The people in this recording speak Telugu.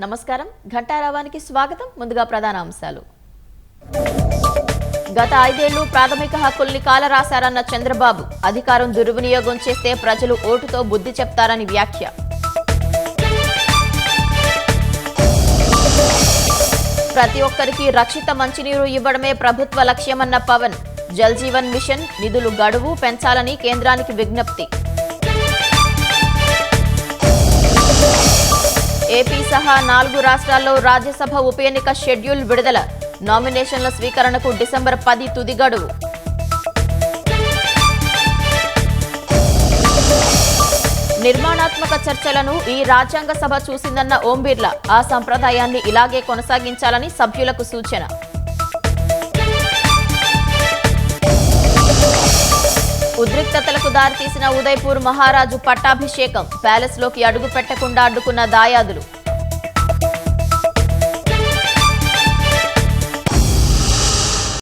నమస్కారం ఘంటారావానికి స్వాగతం. ముందుగా ప్రధాన అంశాలు. గత 5 ఏళ్లు ప్రాథమిక హక్కుల్ని కాలరాశారన్న చంద్రబాబు, అధికారం దుర్వినియోగం చేస్తే ప్రజలు ఓటుతో బుద్ధి చెప్తారని వ్యాఖ్య. ప్రతి ఒక్కరికి రక్షిత మంచినీరు ఇవ్వడమే ప్రభుత్వ లక్ష్యమన్న పవన్, జల్ జీవన్ మిషన్ నిధులు గడువు పెంచాలని కేంద్రానికి విజ్ఞప్తి. ఏపీ సహా 4 రాష్ట్రాల్లో రాజ్యసభ ఉప ఎన్నిక షెడ్యూల్ విడుదల. నామినేషన్ల స్వీకరణకు డిసెంబర్ 10 తుది గడువు. నిర్మాణాత్మక చర్చలను ఈ రాజ్యాంగ సభ చూసిందన్న ఓం బిర్లా, ఆ సంప్రదాయాన్ని ఇలాగే కొనసాగించాలని సభ్యులకు సూచన. ఉద్రిక్తతలకు దారితీసిన ఉదయపూర్ మహారాజు పట్టాభిషేకం, ప్యాలెస్లోకి అడుగు పెట్టకుండా అడ్డుకున్న దాయాదులు.